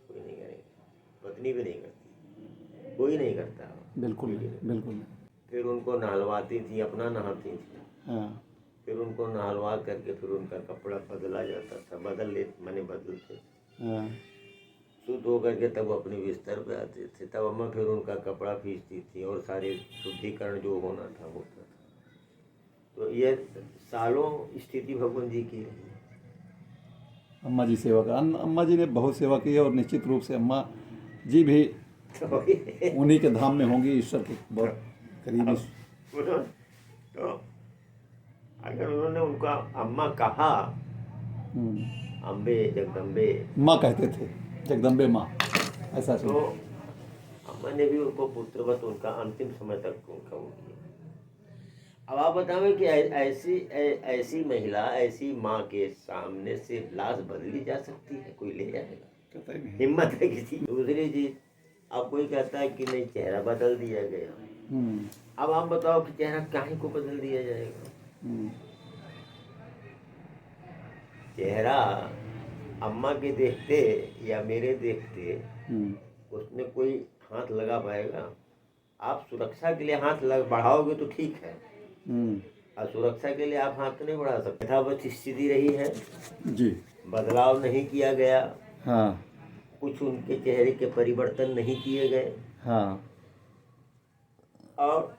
कोई नहीं करेगा। पत्नी भी नहीं करती, कोई नहीं करता। बिल्कुल नहीं, बिल्कुल नहीं। फिर उनको नहलवाती थी, अपना नहाती थी। हाँ। फिर उनको नहलवा करके फिर उनका कपड़ा बदला जाता था, बदलते थे। हाँ। शुद्ध होकर के तब अपने बिस्तर पे आते थे। तब अम्मा फिर उनका कपड़ा खींचती थी और सारे शुद्धिकरण जो होना था होता था। तो ये सालों स्थिति भगवान जी की रही। अम्मा जी सेवा का, अम्मा जी ने बहुत सेवा की है और निश्चित रूप से अम्मा जी भी उन्हीं के धाम में होंगी, ईश्वर के बहुत करीबी। तो अगर उन्होंने उनका अम्मा कहा, अम्बे जगदम्बे, माँ कहते थे, जगदम्बे माँ, ऐसा तो अम्मा ने भी उनको पुत्रवत उनका अंतिम समय तक उनका वो किया। अब आप बताओ कि ऐसी महिला, ऐसी माँ के सामने से लाश बदली जा सकती है? कोई ले जाएगा? हिम्मत है किसी? दूसरी चीज, अब कोई कहता है कि नहीं चेहरा बदल दिया गया। अब आप बताओ कि चेहरा काहे को बदल दिया जाएगा? चेहरा अम्मा के देखते या मेरे देखते उसमें कोई हाथ लगा पाएगा? आप सुरक्षा के लिए हाथ बढ़ाओगे तो ठीक है, और सुरक्षा के लिए आप हाथ नहीं बढ़ा सकते। यथावत स्थिति रही है जी, बदलाव नहीं किया गया। हाँ। कुछ उनके चेहरे के परिवर्तन नहीं किए गए। हाँ। और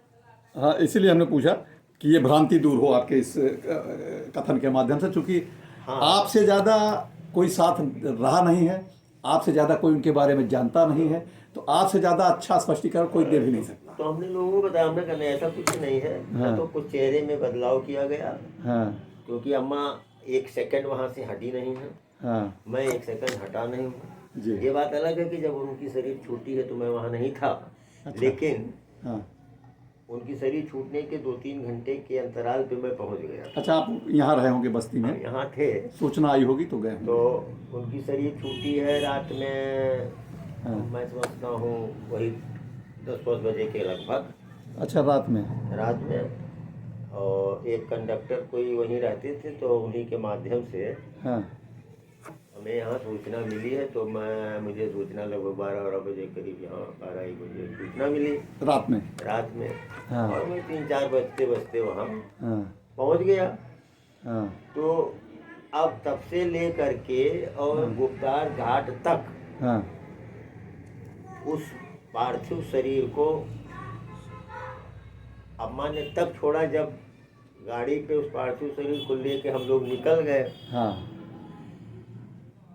हाँ, इसीलिए हमने पूछा कि ये भ्रांति दूर हो आपके इस कथन के माध्यम से, क्योंकि हाँ। आपसे ज़्यादा कोई साथ रहा नहीं है, आपसे ज़्यादा कोई उनके बारे में जानता नहीं है, तो आपसे ज़्यादा अच्छा स्पष्टीकरण कोई दे भी नहीं सकता। तो हमने लोगों को बताया, हमने कहना ऐसा कुछ नहीं है। हाँ। तो कुछ चेहरे में बदलाव किया गया। हाँ। क्योंकि अम्मा एक सेकंड वहाँ से हटी नहीं है। हाँ। मैं एक सेकंड हटा नहीं हूँ। जी। ये बात अलग है कि जब उनकी शरीर छूटी है तो मैं वहाँ नहीं था। अच्छा। लेकिन हाँ। उनकी शरीर छूटने के 2-3 घंटे के अंतराल पे मैं पहुँच गया। अच्छा, आप यहाँ रहे होंगे बस्ती में? यहाँ थे, सूचना आई होगी तो गए तो होंगे। उनकी शरीर छूटी है रात में। हाँ। मैं समझता हूँ वही 10-10 बजे के लगभग। अच्छा, रात में? रात में। और एक कंडक्टर कोई वहीं रहते थे, तो उन्हीं के माध्यम से हाँ। हमें यहाँ सूचना मिली है। तो मुझे सूचना लगभग 12 बजे करीब, यहाँ 12-1 बजे सूचना मिली रात में? रात में। हाँ। और मैं 3-4 बजते वहाँ हाँ। पहुँच गया। हाँ। तो अब तब से ले करके और गुप्तार घाट तक हाँ। उस पार्थिव शरीर को अम्मा ने तब छोड़ा जब गाड़ी पे उस पार्थिव शरीर को लेके हम लोग निकल गए। हाँ।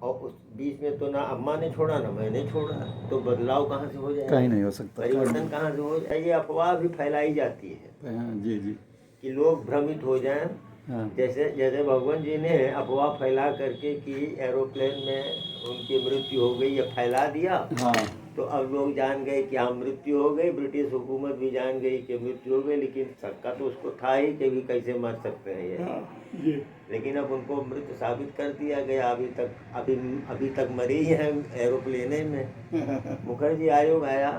और उस बीच में तो ना अम्मा ने छोड़ा ना मैंने छोड़ा, तो बदलाव कहाँ से हो जाएगा? कहीं नहीं हो सकता। परिवर्तन कहाँ से हो जाए? ये अफवाह भी फैलाई जाती है। हाँ, जी जी। कि लोग भ्रमित हो जाएं। हाँ। जैसे भगवान जी ने अफवाह फैला करके कि एरोप्लेन में उनकी मृत्यु हो गई, ये फैला दिया। हाँ। तो अब लोग जान गए कि हाँ मृत्यु हो गई, ब्रिटिश हुकूमत भी जान गई कि मृत्यु हो गई। लेकिन शक्का तो उसको था ही कि भी कैसे मर सकते हैं ये। हाँ, जी। लेकिन अब उनको मृत साबित कर दिया गया। अभी तक मरे ही हैं एरोप्लेने में। मुखर्जी आयोग आया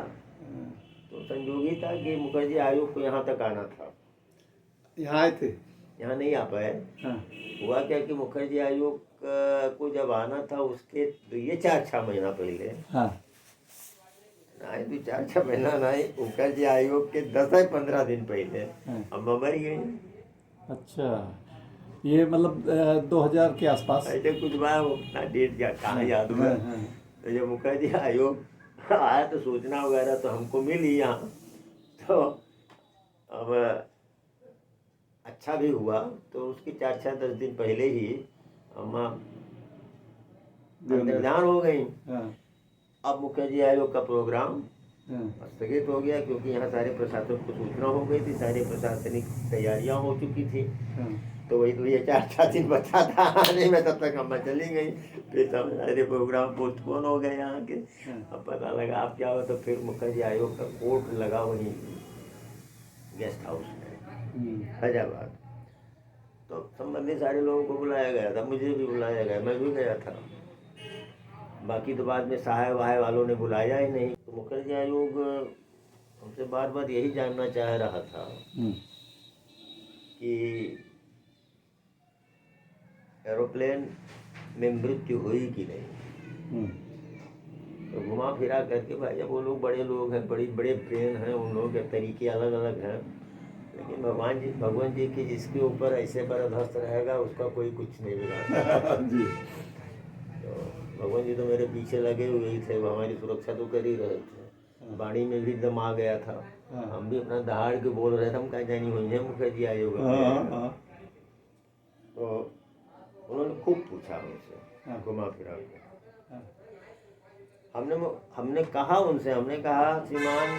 तो संजोगी था कि मुखर्जी आयोग को यहाँ तक आना था। यहाँ आए थे? यहाँ नहीं आ पाए। हाँ। हुआ क्या कि मुखर्जी आयोग को जब आना था उसके तो ये 4-6 महीना पहले, हाँ। नहीं 2-4-6 महीना नहीं, मुखर्जी आयोग के 10-15 दिन पहले हाँ। अम्मा मर गई। अच्छा, ये मतलब 2000 के आसपास? ऐसे कुछ बार उतना डेट या कहाँ याद हुआ। हाँ। तो जब मुखर्जी आयोग आया तो सूचना वगैरह तो हमको मिली यहाँ। तो अब अच्छा भी हुआ, तो उसके 4-10 दिन पहले ही अम्मा अंतर्धान हो गई। हाँ। अब मुखर्जी आयोग का प्रोग्राम हाँ। स्थगित हो गया, क्योंकि यहाँ सारे प्रशासन को सूचना हो गई थी, सारी प्रशासनिक तैयारियां हो चुकी थी। हाँ। तो वही 4 दिन बचा था आने में, तब तक अम्मा चली गई। फिर सब सारे प्रोग्राम पोस्टपोन हो गए यहाँ के। अब पता लगा आप क्या हो, तो फिर मुखर्जी आयोग का कोर्ट लगा वहीं गेस्ट हाउस में फैजाबाद। तो संबंधित सारे लोगों को बुलाया गया था, मुझे भी बुलाया गया, मैं भी गया था। बाकी तो बाद में सहाय वहाय वालों ने बुलाया ही नहीं। तो मुखर्जी आयोग हमसे बार बार यही जानना चाह रहा था कि एरोप्लेन में मृत्यु हुई कि नहीं। तो घुमा फिरा करके भाई, जब वो लोग बड़े लोग हैं, बड़ी बड़े ब्रेन हैं, उन लोगों के तरीके अलग अलग हैं, लेकिन भगवान जी की जिसके ऊपर ऐसे बरदस्त रहेगा उसका कोई कुछ नहीं बिगाड़ता। जी। तो भगवान जी तो मेरे पीछे लगे हुए ही थे, वो हमारी सुरक्षा तो कर ही रहे थे। वाणी में भी दम आ गया था, हम भी अपना दहाड़ के बोल रहे थे, हम कहीं जानी हुई है मुखर्जी आयोग में। तो उन्होंने खूब पूछा मुझसे घुमा फिरा के। हमने कहा उनसे, हमने कहा श्रीमान,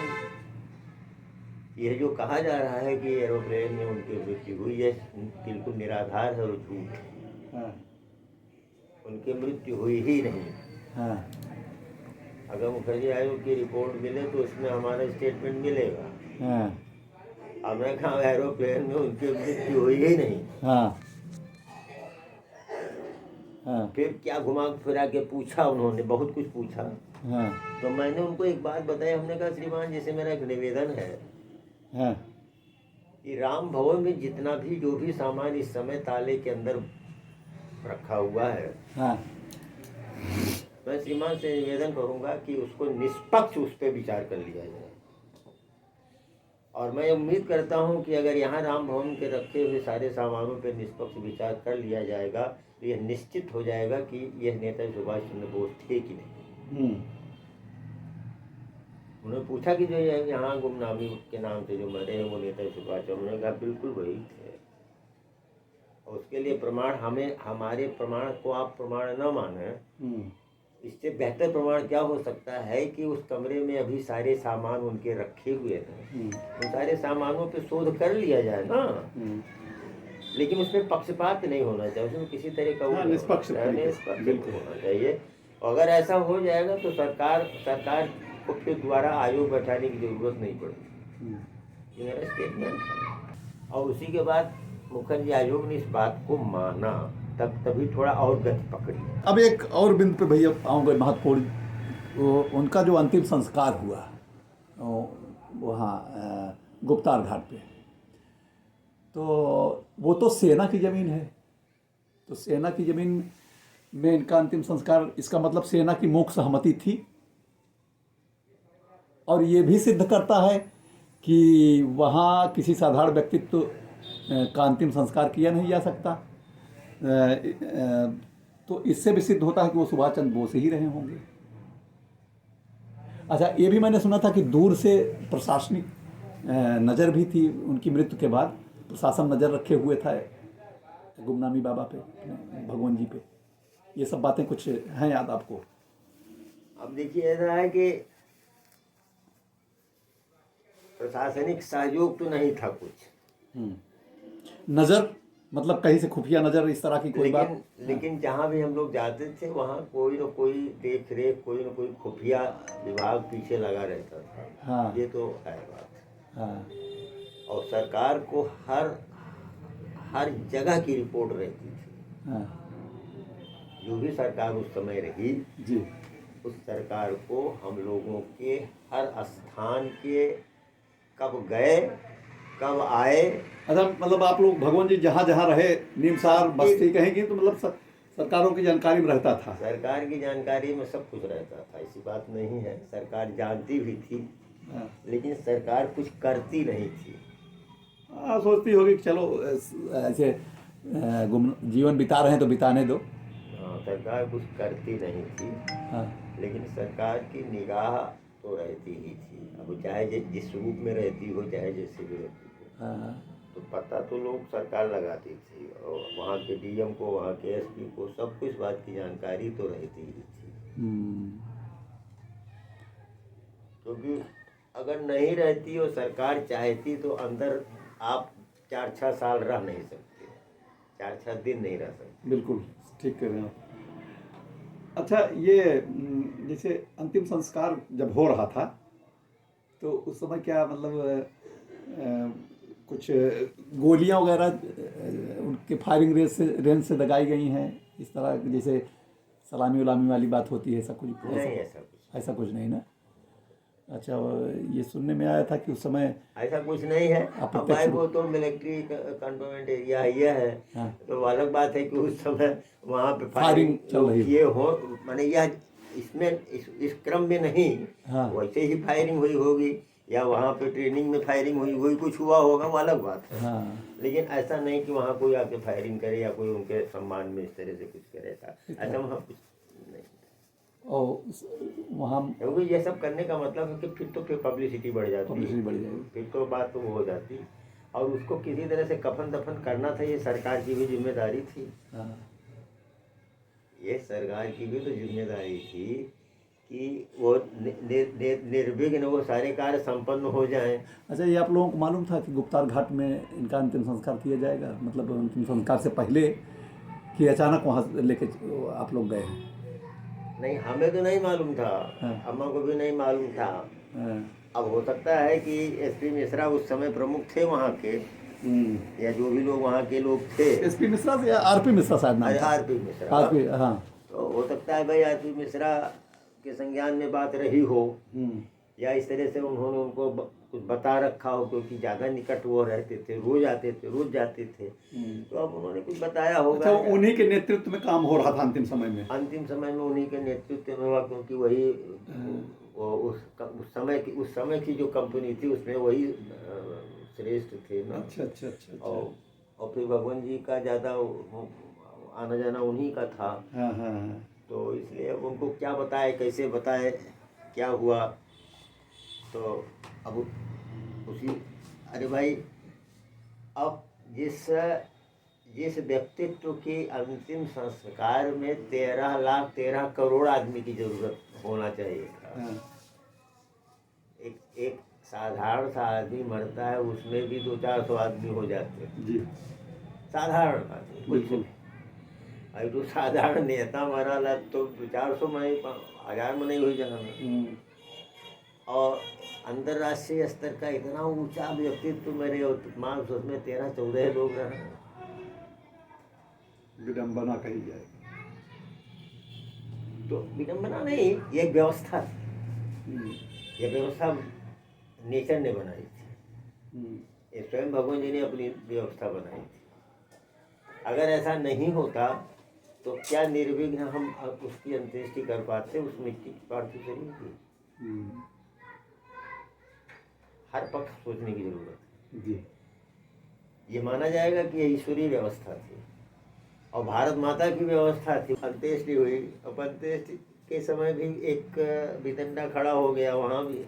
यह जो कहा जा रहा है कि एरोप्लेन में उनकी मृत्यु हुई है बिल्कुल निराधार है और झूठ है। उनकी मृत्यु हुई ही नहीं। अगर मुखर्जी आयोग की रिपोर्ट मिले तो उसमें हमारा स्टेटमेंट मिलेगा। हमने कहा एरोप्लेन में उनकी मृत्यु हुई ही नहीं। फिर क्या घुमा फिरा के पूछा उन्होंने, बहुत कुछ पूछा। तो मैंने उनको एक बात बताई, हमने कहा श्रीमान, जैसे मेरा एक निवेदन है कि राम भवन में जितना भी जो भी सामान इस समय ताले के अंदर रखा हुआ है, मैं श्रीमान से निवेदन करूंगा कि उसको निष्पक्ष उस पर विचार कर लिया जाए। और मैं उम्मीद करता हूं कि अगर यहाँ राम भवन के रखे हुए सारे सामानों पर निष्पक्ष विचार कर लिया जाएगा तो यह निश्चित हो जाएगा कि यह नेताजी सुभाष चंद्र बोस थे कि नहीं। उन्होंने पूछा कि जो यहाँ गुमनामी के नाम से जो मरे हैं वो नेताजी सुभाष चंद्र, उन्होंने कहा बिल्कुल वही थे। और उसके लिए प्रमाण, हमें हमारे प्रमाण को आप प्रमाण न माने, इससे बेहतर प्रमाण क्या हो सकता है कि उस कमरे में अभी सारे सामान उनके रखे हुए हैं, उन सारे सामानों पे शोध कर लिया जाए ना। लेकिन उसमें पक्षपात नहीं होना चाहिए, उसमें किसी तरह का निष्पक्ष होना चाहिए। अगर ऐसा हो जाएगा तो सरकार को फिर दोबारा आयोग बैठाने की जरूरत नहीं पड़ेगी। ये मेरा स्टेटमेंट है। और उसी के बाद मुखर्जी आयोग ने इस बात को माना, तभी थोड़ा और गति पकड़ी। अब एक और बिंदु पे भैया आऊँगा महत्वपूर्ण, उनका जो अंतिम संस्कार हुआ वहाँ गुप्तार घाट पे, तो वो तो सेना की ज़मीन है, तो सेना की ज़मीन में इनका अंतिम संस्कार, इसका मतलब सेना की मौखिक सहमति थी। और ये भी सिद्ध करता है कि वहाँ किसी साधारण व्यक्तित्व का अंतिम संस्कार किया नहीं जा सकता। तो इससे भी सिद्ध होता है कि वो सुभाष चंद्र बोस ही रहे होंगे। अच्छा, ये भी मैंने सुना था कि दूर से प्रशासनिक नज़र भी थी उनकी मृत्यु के बाद, प्रशासन नज़र रखे हुए था गुमनामी बाबा पे, भगवान जी पे। ये सब बातें कुछ हैं याद आपको? अब देखिए, ऐसा है कि प्रशासनिक सहयोग तो नहीं था कुछ। नज़र मतलब कहीं से खुफिया नज़र, इस तरह की कोई बात? लेकिन जहाँ भी हम लोग जाते थे वहाँ कोई न कोई देख रेख, कोई न कोई खुफिया विभाग पीछे लगा रहता था। ये तो है बात। और सरकार को हर जगह की रिपोर्ट रहती थी। जो भी सरकार उस समय रही जी, उस सरकार को हम लोगों के हर स्थान के कब गए कब आए। अच्छा, मतलब आप लोग भगवान जी जहाँ जहाँ रहे, नीमसार बस्ती कहेंगे, तो मतलब सरकारों की जानकारी में रहता था? सरकार की जानकारी में सब कुछ रहता था, ऐसी बात नहीं है। सरकार जानती भी थी, लेकिन सरकार कुछ करती नहीं थी। सोचती होगी कि चलो ऐसे जीवन बिता रहे हैं तो बिताने दो। सरकार कुछ करती नहीं थी। लेकिन सरकार की निगाह तो रहती ही थी। अब चाहे जिस रूप में रहती हो, चाहे जैसे भी रहती हो, तो पता तो लोग सरकार लगाती थी। और वहाँ के डीएम को, वहाँ के एसपी को, सब कुछ बात की जानकारी तो रहती ही थी। क्योंकि अगर नहीं रहती और सरकार चाहती तो अंदर आप 4-6 साल रह नहीं सकते। 4-6 दिन नहीं रह सकते। बिल्कुल ठीक कह रहे हैं आप। अच्छा, ये जैसे अंतिम संस्कार जब हो रहा था तो उस समय क्या मतलब कुछ गोलियां वगैरह उनके फायरिंग रेंज से दगाई गई हैं, इस तरह की जैसे सलामी उलामी वाली बात होती है, ऐसा कुछ नहीं, ऐसा कुछ नहीं ना? अच्छा, ये सुनने में आया था कि उस समय ऐसा कुछ नहीं है। अब भाई वो तो मिलिट्री कंटोनमेंट एरिया ये है, हाँ। तो अलग बात है कि उस समय वहाँ पे फायरिंग चल रही ये हो, माने यह इसमें इस क्रम में नहीं, हाँ। वैसे ही फायरिंग हुई होगी या वहाँ पे ट्रेनिंग में फायरिंग हुई वही कुछ हुआ होगा, वो अलग बात है। हाँ। लेकिन ऐसा नहीं कि वहाँ कोई आके फायरिंग करे या कोई उनके सम्मान में इस तरह से कुछ करे था, ऐसा वहाँ कुछ नहीं। और वहाँ क्योंकि ये सब करने का मतलब है कि फिर पब्लिसिटी बढ़ जाती, पब्लिसिटी बढ़ जाएगी, फिर तो बात तो वो हो जाती, और उसको किसी तरह से कफन दफन करना था, ये सरकार की भी जिम्मेदारी थी। हाँ। ये सरकार की भी तो जिम्मेदारी थी कि वो निर्विघ्न वो सारे कार्य संपन्न हो जाएं। अच्छा, ये आप लोगों को मालूम था कि गुप्तार घाट में इनका अंतिम संस्कार किया जाएगा, मतलब अंतिम संस्कार से पहले, कि अचानक वहाँ लेके आप लोग गए हैं? नहीं, हमें तो नहीं मालूम था, हाँ। अम्मा को भी नहीं मालूम था। हाँ। अब हो सकता है कि एसपी मिश्रा उस समय प्रमुख थे वहाँ के, या जो भी लोग वहाँ के लोग थे। एसपी मिश्रा या आरपी मिश्रा शायद नाम था? आरपी मिश्रा। आरपी, हाँ। तो हो सकता है भाई आरपी मिश्रा के संज्ञान में बात रही हो, या इस तरह से उन्होंने उनको कुछ बता रखा हो, क्योंकि ज़्यादा निकट वो रहते थे, रोज आते थे, रोज जाते थे, तो अब उन्होंने कुछ बताया होगा। अच्छा, उन्हीं के नेतृत्व में काम हो रहा था अंतिम समय में? अंतिम समय में उन्हीं के नेतृत्व में हुआ, क्योंकि वही वो उस समय की जो कंपनी थी उसमें वही श्रेष्ठ थे ना। अच्छा अच्छा अच्छा, अच्छा। और फिर भगवान जी का ज़्यादा आना जाना उन्हीं का था। हाँ हाँ हाँ। तो इसलिए अब उनको क्या बताए, कैसे बताए, क्या हुआ, तो अब उसी, अरे भाई, अब जिस व्यक्तित्व के अंतिम संस्कार में 13 करोड़ आदमी की जरूरत होना चाहिए था, हाँ। एक साधारण सा आदमी मरता है, उसमें भी 200-400 आदमी हो जाते हैं जी, साधारण आदमी, बिल्कुल। अरे तो साधारण नेता मरा तो 200-400 में 1000 में नहीं हो जाना। और अंतर्राष्ट्रीय स्तर का इतना ऊंचा व्यक्तित्व मेरे मार्क्स उसमें 13-14 लोग रहे, विडम्बना कही जाए तो विडम्बना नहीं, ये व्यवस्था थी, ये व्यवस्था नेचर ने बनाई थी, ये स्वयं भगवान जी ने अपनी व्यवस्था बनाई थी। अगर ऐसा नहीं होता तो क्या निर्विघ्न हम उसकी अंत्येष्टि कर पाते उस मिट्टी की पार्थिव शरीर की? हर पक्ष सोचने की जरूरत है जी। ये माना जाएगा कि ये ईश्वरीय व्यवस्था थी और भारत माता की व्यवस्था थी। अंत्येष्टि हुई, अब अंत्येष्टि के समय भी एक वितंडा खड़ा हो गया वहाँ भी।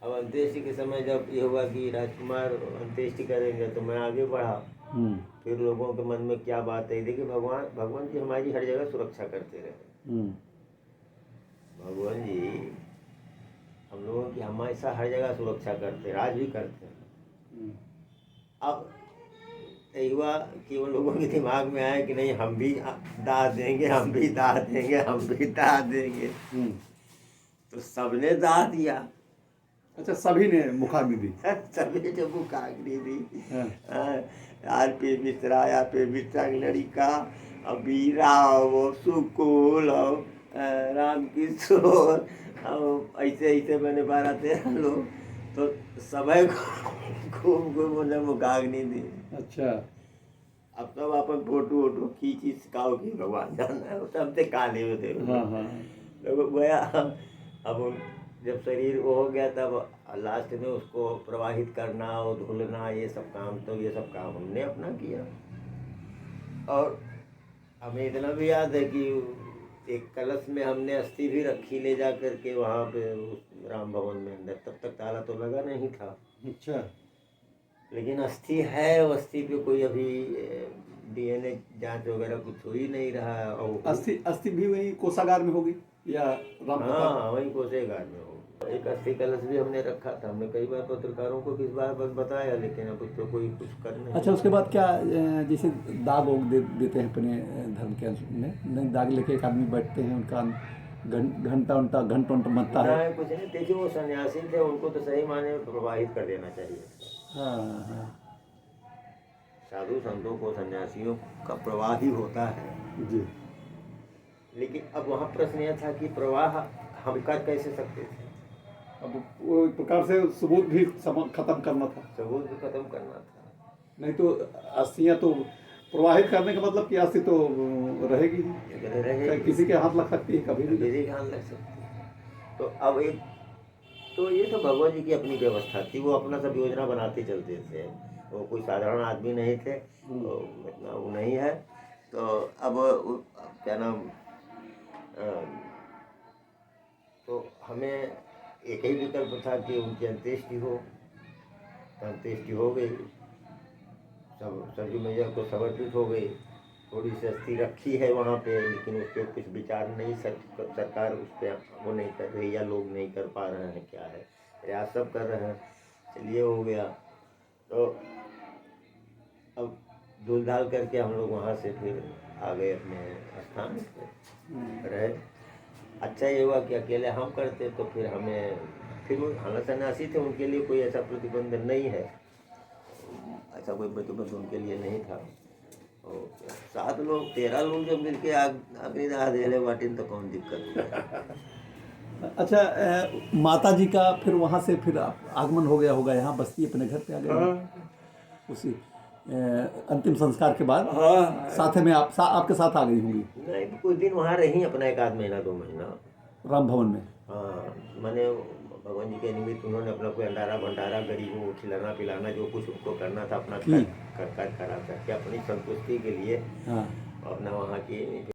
अब अंत्येष्टि के समय जब ये हुआ कि राजकुमार अंत्येष्टि करेंगे तो मैं आगे बढ़ा, फिर लोगों के मन में क्या बात है। देखिए, भगवान जी हमारी हर जगह सुरक्षा करते रहे। भगवान जी हम लोगों की हमेशा हर जगह सुरक्षा करते हैं, आज भी करते हैं। अब हुआ कि उन लोगों के दिमाग में आया कि नहीं, हम भी दाह देंगे, हम भी दाह देंगे, हम भी दाह देंगे, तो सबने दाह दिया। अच्छा, सभी ने मुखाग्नि दी? सभी ने मुखाग्नि दी। आरपी मिश्रा या पे मिश्रा की लड़का, बीरा, वो सुकुल और राम किशोर, ऐसे ऐसे मैंने 12-13 लोग, तो सभी खूब उन्हें मुखाग्नि दी। अच्छा, अब सब अपन फोटो वोटो खींची सिखाओ कि भगवान जाना है, सबसे काले होते। हाँ हाँ। तो गया, अब जब शरीर वो हो गया तब लास्ट में उसको प्रवाहित करना और धुलना, ये सब काम, तो ये सब काम हमने अपना किया। और हमें इतना भी याद है कि एक कलश में हमने अस्थि भी रखी ले जा करके वहाँ पे उस राम भवन में अंदर, तब तक ताला तो लगा नहीं था। अच्छा, लेकिन अस्थि है, अस्थि पे कोई अभी DNA जांच वगैरह कुछ हो ही नहीं रहा है। और अस्थि भी वही कोषागार में होगी या राम? हाँ, वही कोषागार में होगी। एक अस्थि कलश भी हमने रखा था। हमने कई बार पत्रकारों को किस बार बस बताया, लेकिन अब उस पर कोई कुछ कर नहीं। अच्छा, उसके बाद क्या जैसे दाग वोग देते हैं अपने धर्म के में, नहीं दाग लेके एक आदमी बैठते हैं, उनका घंटा उनटा घंट उंट मरता है। नहीं, कुछ नहीं। देखिए वो सन्यासी थे, उनको तो सही माने में प्रवाहित कर देना चाहिए। हाँ हाँ साधु संतों को, सन्यासियों का प्रवाह ही होता है जी। लेकिन अब वहाँ प्रश्न यह था कि प्रवाह हम कर कैसे सकते थे। अब वो एक प्रकार से सबूत भी खत्म करना था, सबूत भी खत्म करना था। नहीं तो अस्थियाँ तो प्रवाहित करने का मतलब कि अस्थि तो रहेगी ही, अगर रहे किसी के हाथ लग सकती है कभी भी। किसी के हाथ लग सकती है। तो अब एक तो ये तो भगवान जी की अपनी व्यवस्था थी, वो अपना सब योजना बनाते चलते थे। वो कोई साधारण आदमी नहीं थे, तो इतना वो नहीं है। तो अब क्या नाम, तो हमें एक ही विकल्प था कि उनकी अंत्येष्टि हो। तो अंत्येष्टि हो गई, सब सरजू मैया को समर्पित हो गई। थोड़ी सी अस्थि रखी है वहाँ पे, लेकिन उस पर कुछ विचार नहीं, सरकार उस पर वो नहीं कर रही, या लोग नहीं कर पा रहे हैं, क्या है, प्रयास सब कर रहे हैं। चलिए हो गया। तो अब धूल-धाल करके हम लोग वहाँ से फिर आ गए अपने स्थान पे रहे। अच्छा ये हुआ कि अकेले हम करते तो फिर हमें, फिर वो हालांकि सन्यासी थे, उनके लिए कोई ऐसा प्रतिबंध नहीं है, ऐसा कोई प्रतिबंध उनके लिए नहीं था। और 7 लोग 13 लोग जब मिलके अग्नि दाह देले बाटिन तो कौन दिक्कत है। अच्छा, माता जी का फिर वहाँ से फिर आगमन हो गया होगा यहाँ बस्ती, अपने घर पे आ गए उसी अंतिम संस्कार के बाद। हाँ, साथ में आपके साथ आ गई होंगी नहीं कुछ दिन वहाँ रही, अपना 1 आध महीना 2 महीना राम भवन में। हाँ, मैंने भगवान जी के निमित्त उन्होंने अपना कोई अंडारा भंडारा गरीबों को खिलाना पिलाना जो कुछ उनको करना था अपना कर करा करके अपनी संतुष्टि के लिए हाँ अपना वहाँ की